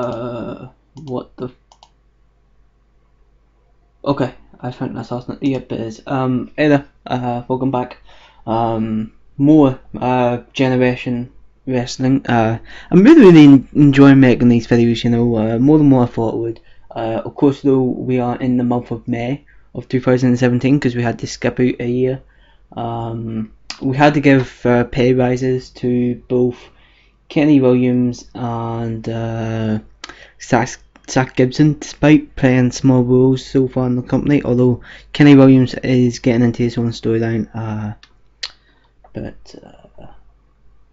What the? Okay, I think that's awesome. Yep, it is. Hey there, welcome back. More Generation Wrestling. I'm really enjoying making these videos, you know, more than what I thought I would. Of course, though, we are in the month of May of 2017 because we had to skip out a year. We had to give pay rises to both Kenny Williams and Zach Gibson, despite playing small roles so far in the company. Although Kenny Williams is getting into his own storyline,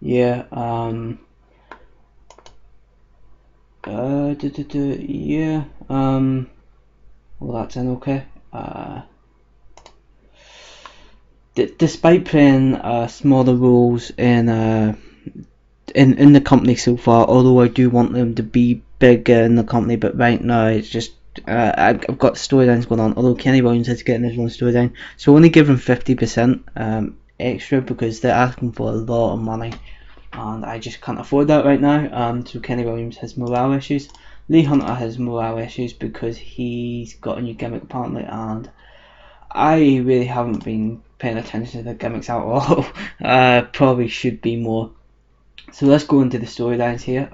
yeah, yeah, well, that's in okay. Despite playing smaller roles in the company so far, although I do want them to be bigger in the company, but right now it's just I've got storylines going on. Although Kenny Williams is getting his own storyline, so only give him 50% extra because they're asking for a lot of money, and I just can't afford that right now. So Kenny Williams has morale issues. Lee Hunter has morale issues because he's got a new gimmick apparently, and I really haven't been paying attention to the gimmicks at all. Probably should be more. So let's go into the storylines here.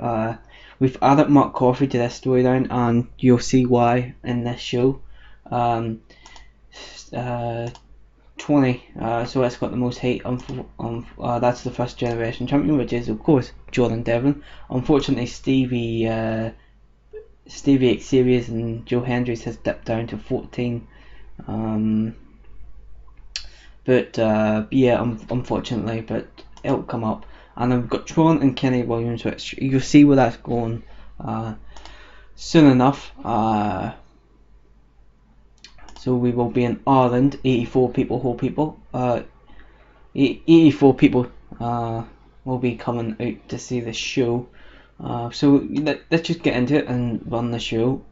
We've added Mark Coffey to this storyline, and you'll see why in this show. 20. So it's got the most hate on that's the first generation champion, which is of course Jordan Devlin. Unfortunately, Stevie X Series and Joe Hendricks has dipped down to 14. Yeah, unfortunately, but it'll come up. And then we've got Tron and Kenny Williams, which you'll see where that's going soon enough. So we will be in Ireland. 84 people, whole people. 84 people will be coming out to see the show. So let's just get into it and run the show.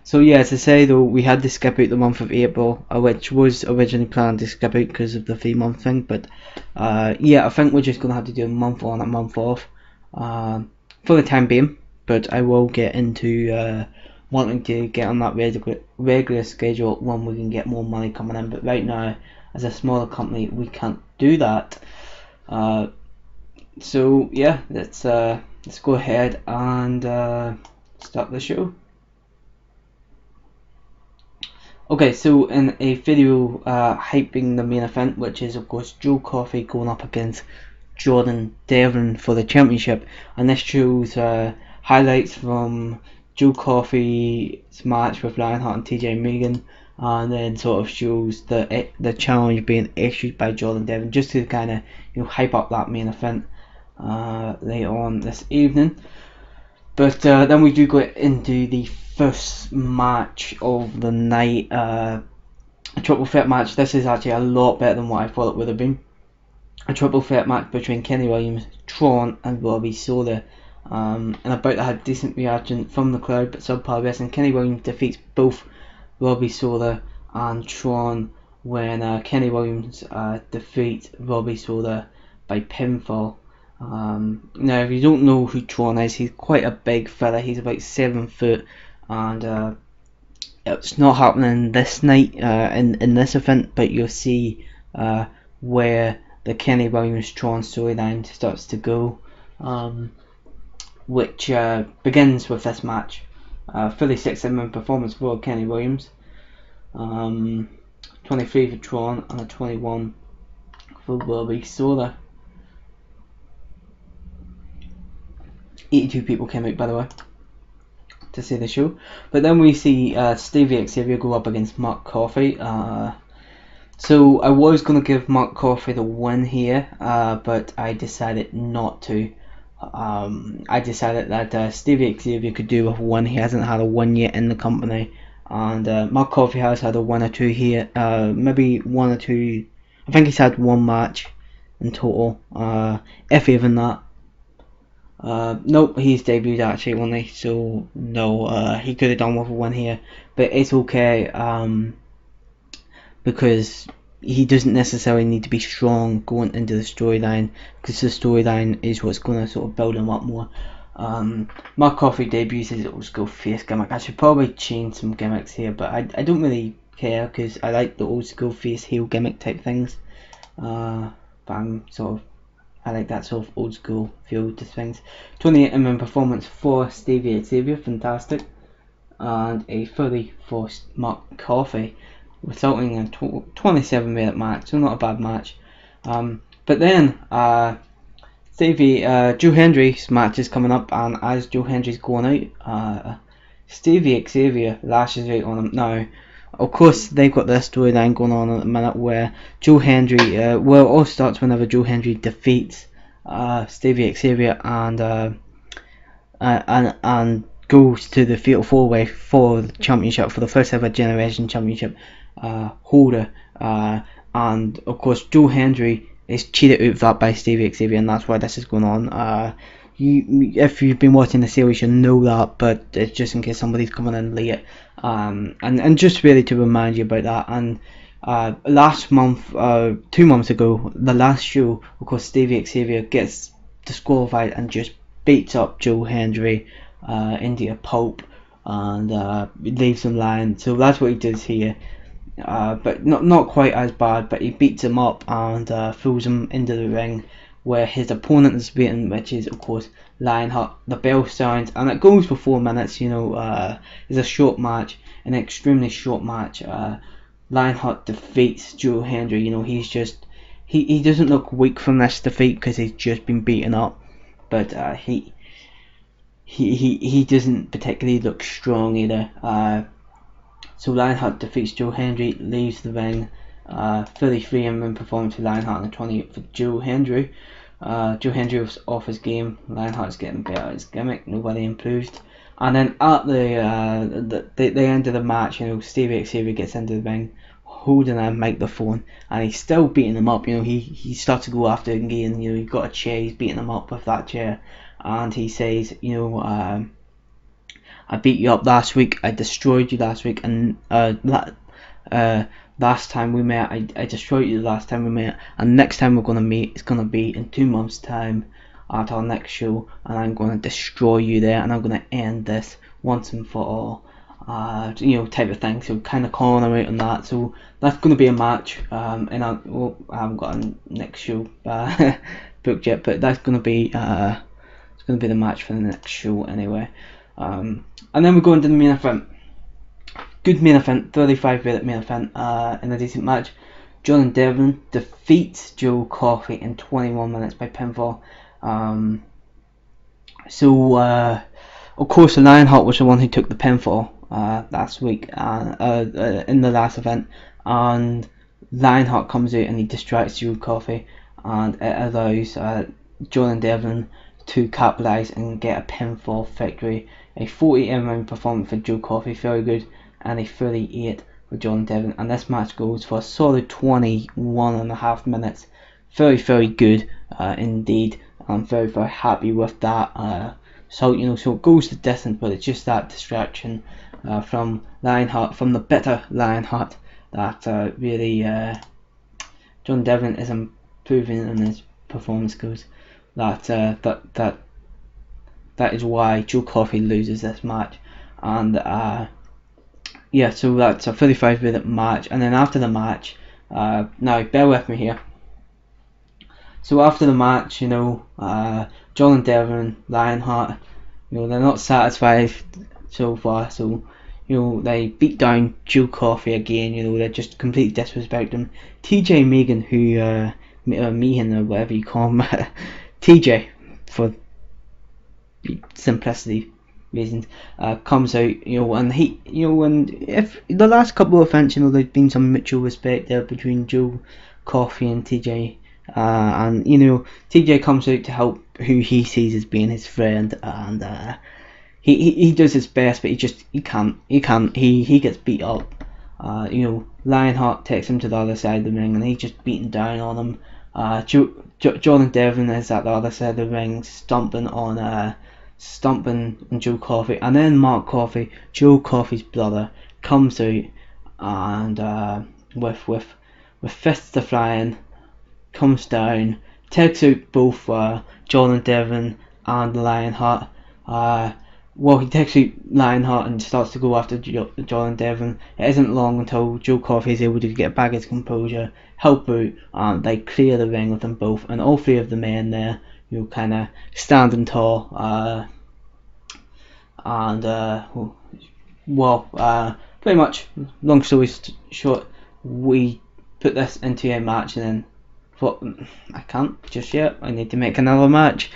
So yeah, as I say though, we had to skip out the month of April, which was originally planned to skip out because of the 3-month thing, but yeah, I think we're just going to have to do a month on, a month off for the time being, but I will get into wanting to get on that regular schedule when we can get more money coming in, but right now, as a smaller company, we can't do that. So yeah, let's go ahead and start the show. Okay, so in a video hyping the main event, which is of course Joe Coffey going up against Jordan Devlin for the championship, and this shows highlights from Joe Coffey's match with Lionheart and TJ Megan, and then sort of shows the challenge being issued by Jordan Devlin, just to kind of, you know, hype up that main event later on this evening. But then we do go into the first match of the night, a triple threat match. This is actually a lot better than what I thought it would have been. A triple threat match between Kenny Williams, Tron and Robbie Soda. And about that had decent reaction from the crowd, but subpar wrestling. Kenny Williams defeats both Robbie Soda and Tron when Kenny Williams defeats Robbie Soda by pinfall. Now, if you don't know who Tron is, he's quite a big fella. He's about 7 foot, and it's not happening this night in this event, but you'll see where the Kenny Williams Tron storyline starts to go, which begins with this match. 36-minute performance for Kenny Williams, 23 for Tron, and a 21 for Robbie Soda. 82 people came out, by the way, to see the show. But then we see Stevie Xavier go up against Mark Coffey. So I was going to give Mark Coffey the win here, but I decided not to. I decided that Stevie Xavier could do with a win. He hasn't had a win yet in the company, and Mark Coffey has had a 1 or 2 here, maybe 1 or 2. I think he's had 1 match in total, if even that. Nope, he's debuted actually only, so no, he could have done with a win here, but it's okay, because he doesn't necessarily need to be strong going into the storyline, because the storyline is what's going to sort of build him up more. Mark Coffey debuts his old school face gimmick. I should probably change some gimmicks here, but I don't really care because I like the old school face heel gimmick type things. But I like that sort of old school feel to things. 28mm performance for Stevie Xavier, fantastic, and a 30 for Mark Coffey, resulting in a 27-minute match. So not a bad match. But then Joe Hendry's match is coming up, and as Joe Hendry's going out, Stevie Xavier lashes out on him. Now, of course, they've got this storyline going on at the minute where Joe Hendry, well, it all starts whenever Joe Hendry defeats Stevie Xavier and goes to the Fatal 4-Way for the championship, for the first ever Generation Championship holder, and of course Joe Hendry is cheated out of that by Stevie Xavier, and that's why this is going on. If you've been watching the series, you know that, but it's just in case somebody's coming in late, and just really to remind you about that. And last month, 2 months ago, the last show, of course, Stevie Xavier gets disqualified and just beats up Joe Hendry into a pulp and leaves him lying. So that's what he does here. But not quite as bad, but he beats him up and throws him into the ring where his opponent is waiting, which is of course Lionheart. The bell sounds and it goes for 4 minutes. It's a short match, an extremely short match. Lionheart defeats Joe Hendry. He's just he doesn't look weak from this defeat because he's just been beaten up, but he doesn't particularly look strong either. So Lionheart defeats Joe Hendry, leaves the ring. 33mm performance for Lionheart and a 28 for Joe Hendry. Joe Hendry was off his game. Lionheart's getting better at his gimmick. Nobody improved. And then at the end of the match, Stevie Xavier gets into the ring, holding a microphone, and he's still beating him up. He starts to go after him again. He got a chair. He's beating him up with that chair, and he says, I beat you up last week, I destroyed you last week, and last time we met, I destroyed you the last time we met, and next time we're going to meet, it's going to be in 2 months' time at our next show, and I'm going to destroy you there, and I'm going to end this once and for all, type of thing. So kind of calling him out on that. So that's going to be a match, and I haven't got a next show booked yet, but that's going to be it's going to be the match for the next show anyway. And then we go into the main event. Good main event, 35-minute main event, in a decent match. Jordan Devlin defeats Joe Coffey in 21 minutes by pinfall. Of course, Lionheart was the one who took the pinfall last week in the last event, and Lionheart comes out and he distracts Joe Coffey, and it allows Jordan Devlin to capitalise and get a pinfall victory. A 40mm performance for Joe Coffey, very good, and a 38 for Jordan Devlin. And this match goes for a solid 21.5 minutes. Very, very good indeed. I'm very, very happy with that. So it goes the distance, but it's just that distraction from Lionheart, from the bitter Lionheart, that really Jordan Devlin is improving in his performance skills. That is why Joe Coffey loses this match. And so that's a 35-minute match. And then after the match, now bear with me here. So after the match, Jordan Devlin, Lionheart, they're not satisfied so far. So they beat down Joe Coffey again. They just completely disrespect him. TJ Megan, who Meehan or whatever you call him, TJ for simplicity reasons, comes out, and he, and if the last couple of events, there's been some mutual respect there between Joe Coffey and TJ, and TJ comes out to help who he sees as being his friend, and he does his best, but he gets beat up. Lionheart takes him to the other side of the ring, and he's just beating down on him. Jordan Devlin is at the other side of the ring, stomping on Joe Coffey, and then Mark Coffey, Joe Coffey's brother, comes out and with fists flying, comes down, takes out both Jordan Devlin and Lionheart, well, he takes out Lionheart and starts to go after Jordan Devlin. It isn't long until Joe Coffey is able to get back his composure, help out, and they clear the ring with them both. And all three of the men there, kind of standing tall, pretty much, long story short, we put this into a match and then thought, I can't just yet, I need to make another match.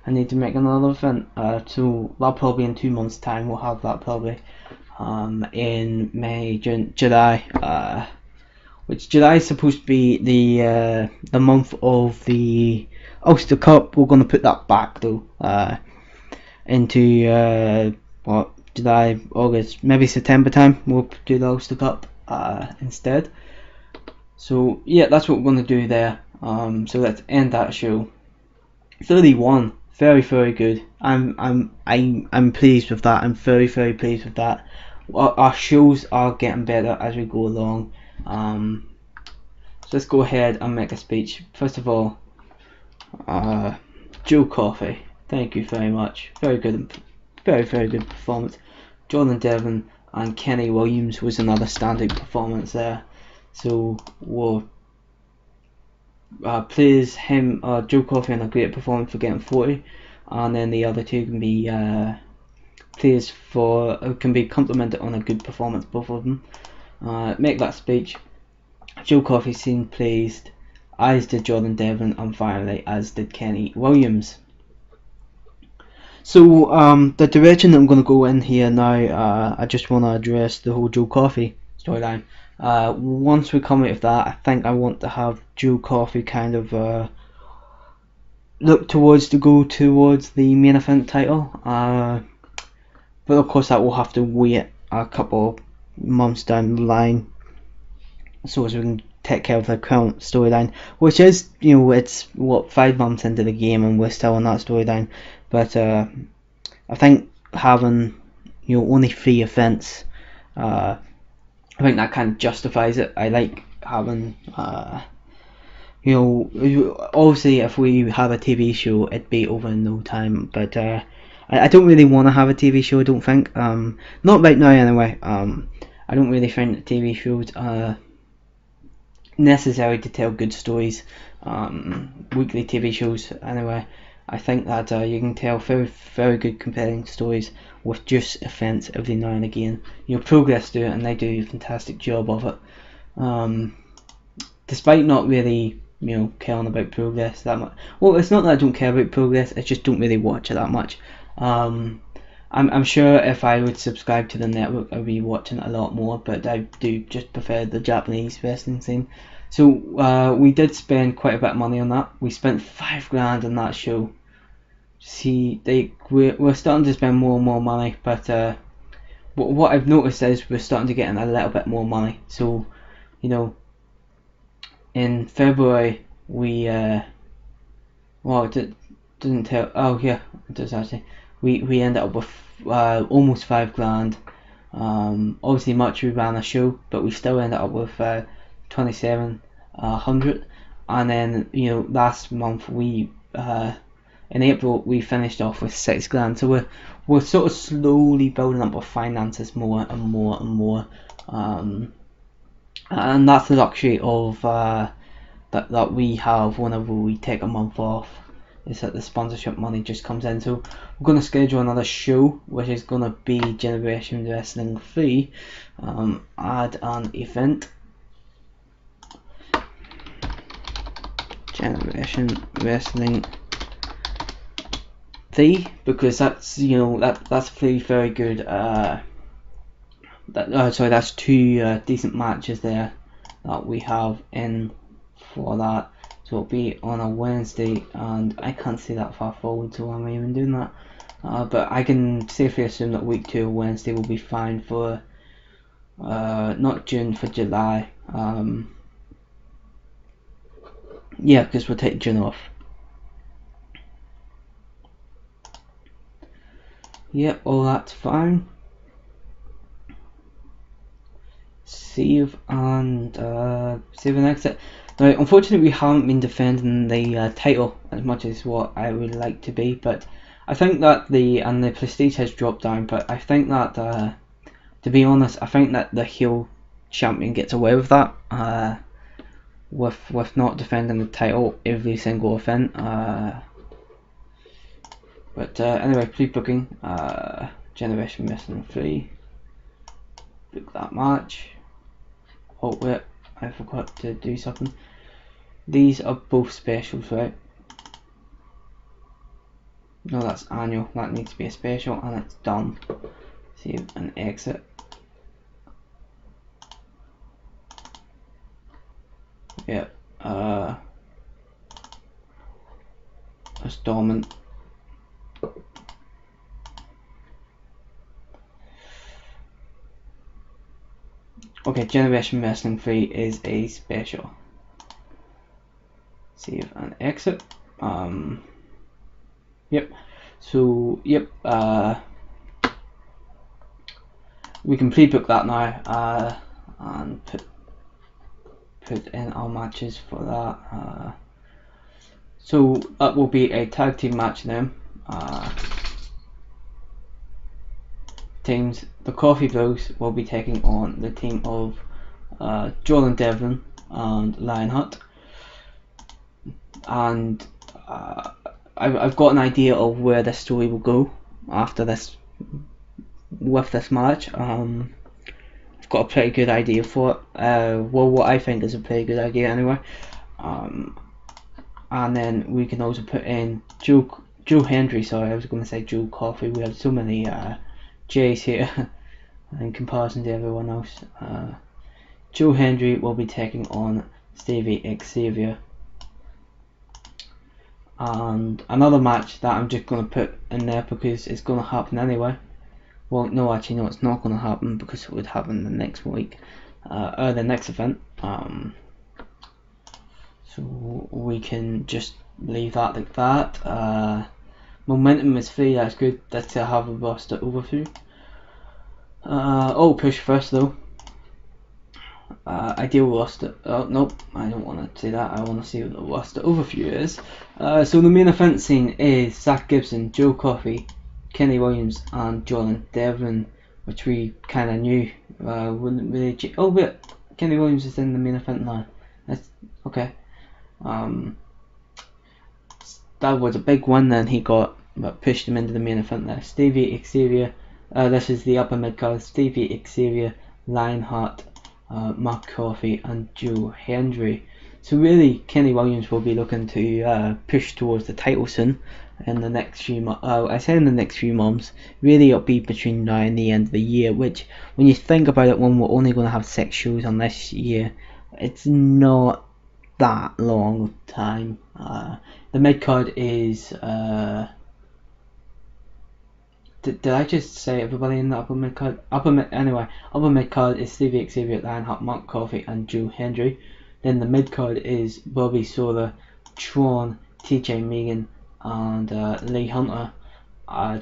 I need to make another event, so that'll probably in 2 months time. We'll have that probably in May, June, July, which July is supposed to be the month of the Ulster Cup. We're going to put that back though, into July, August, maybe September time. We'll do the Ulster Cup instead. So yeah, that's what we're going to do there. So let's end that show. 31, very good. I'm pleased with that. I'm very pleased with that. Our shows are getting better as we go along. So let's go ahead and make a speech. First of all, Joe Coffey, thank you very much. Very good, very good performance. Jordan Devlin and Kenny Williams was another standing performance there. So we'll praise him, Joe Coffey, on a great performance for getting 40, and then the other two can be praised for, can be complimented on a good performance, both of them. Make that speech. Joe Coffey seemed pleased, as did Jordan Devlin, and finally as did Kenny Williams. So the direction that I'm going to go in here now, I just want to address the whole Joe Coffey storyline. Once we come out of that, I think I want to have Joe Coffey kind of look towards the main event title. But of course that will have to wait a couple months down the line, so as we can take care of the current storyline, which is, it's what, 5 months into the game and we're still on that storyline. But I think having only 3 events, I think that kind of justifies it. I like having obviously if we have a TV show it'd be over in no time, but I don't really want to have a TV show, I don't think, not right now anyway. I don't really think that TV shows are necessary to tell good stories, weekly TV shows anyway. I think that you can tell very good compelling stories with just events every now and again. Progress do it, and they do a fantastic job of it. Despite not really, caring about Progress that much. Well, it's not that I don't care about Progress, I just don't really watch it that much. I'm sure if I would subscribe to the network, I'd be watching it a lot more, but I do just prefer the Japanese wrestling scene. So we did spend quite a bit of money on that. We spent $5,000 on that show. See, we're starting to spend more and more money, but what I've noticed is we're starting to get in a little bit more money. So, in February we it didn't tell. Oh yeah, it does actually. We ended up with almost $5,000. Obviously much we ran a show, but we still ended up with 2,700. And then last month we in April we finished off with $6,000. So we're sort of slowly building up our finances more and more and more, and that's the luxury of that we have whenever we take a month off, is that the sponsorship money just comes in. So we're going to schedule another show, which is going to be Generation Wrestling 3. Add an event, Generation Wrestling 3, because that's that's 3 very good. That's 2 decent matches there that we have in for that. So it'll be on a Wednesday, and I can't see that far forward, so I'm even doing that. But I can safely assume that week 2 Wednesday will be fine for not June, for July. Yeah, because we'll take June off. Yep, all that's fine. Save and save and exit. Now, unfortunately, we haven't been defending the title as much as what I would like to be, but I think that the prestige has dropped down, but I think that to be honest, I think that the heel champion gets away with that, with not defending the title every single event. But anyway, pre-booking, Generation Wrestling 3, book that match. Oh wait, I forgot to do something. These are both specials, right? No, that's annual, that needs to be a special, and it's done. Save and exit. Yep, that's dormant. Okay, Generation Wrestling 3 is a special. Save and exit. Yep. So yep. We can pre-book that now. And put in our matches for that. So that will be a tag team match now. Teams, the GoofyWillows will be taking on the team of Jordan Devlin and Lionheart, and I've got an idea of where this story will go after this, with this match. I've got a pretty good idea for it. Well, what I think is a pretty good idea anyway. And then we can also put in Joe Hendry. Sorry, I was going to say Joe Coffey. We have so many J's here in comparison to everyone else. Joe Hendry will be taking on Stevie Xavier. And another match that I'm just going to put in there because it's going to happen anyway. Well, no, actually, no, it's not going to happen because it would happen the next week, or the next event. So we can just leave that like that. Momentum is free, that's good. That's to have a roster overview. Oh, push first though. Ideal roster. Oh, nope, I don't want to say that. I want to see what the roster overview is. So the main event scene is Zach Gibson, Joe Coffey, Kenny Williams, and Jordan Devlin, which we kind of knew. Wouldn't really. Oh wait, Kenny Williams is in the main event now. That's okay. That was a big win then he got, but pushed him into the main event there. Stevie Xavier, this is the upper mid card. Stevie Xavier, Lionheart, Mark Coffey, and Joe Hendry. So really, Kenny Williams will be looking to push towards the title soon in the next few months. I say in the next few months. Really, it'll be between now and the end of the year. Which, when you think about it, when we're only going to have 6 shows on this year, it's not that long of time. The mid card is did I just say everybody in the upper mid card? Upper mid card is Stevie Xavier, Lionheart, Mark Coffey, and Joe Hendry. Then the mid card is Bobby Sola, Tron, TJ Megan, and Lee Hunter.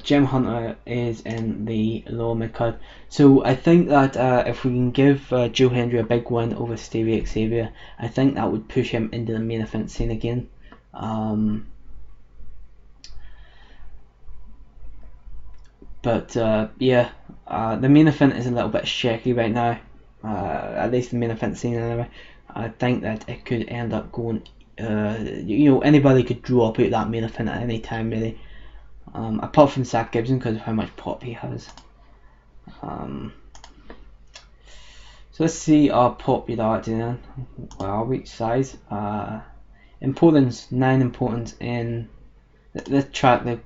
Jim Hunter is in the lower mid card. So I think that if we can give Joe Hendry a big win over Stevie Xavier, I think that would push him into the main event scene again. But yeah, the main event is a little bit shaky right now. At least the main event scene anyway. I think that it could end up going. Anybody could drop out that main event at any time really. Apart from Zach Gibson because of how much pop he has. So let's see our popularity then. Well, which size? Importance, 9 importance in the track, the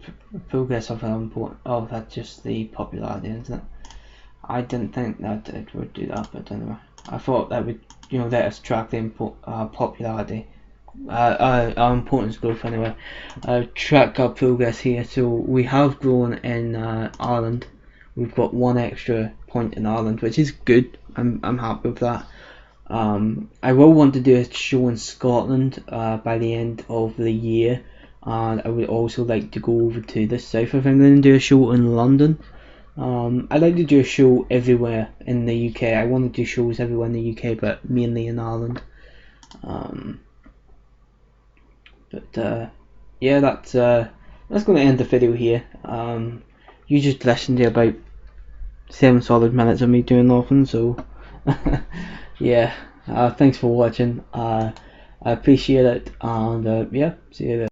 progress of how important. Oh, that's just the popularity, isn't it? I didn't think that it would do that, but anyway, I thought that would, let us track the popularity. Our importance growth anyway. Track our progress here. So we have grown in Ireland. We've got 1 extra point in Ireland, which is good. I'm happy with that. I will want to do a show in Scotland by the end of the year, and I would also like to go over to the south of England and do a show in London. I'd like to do a show everywhere in the UK. I want to do shows everywhere in the UK, but mainly in Ireland. But yeah, that's that's going to end the video here. You just listened to about 7 solid minutes of me doing nothing, so yeah, thanks for watching. I appreciate it, and yeah, see you there.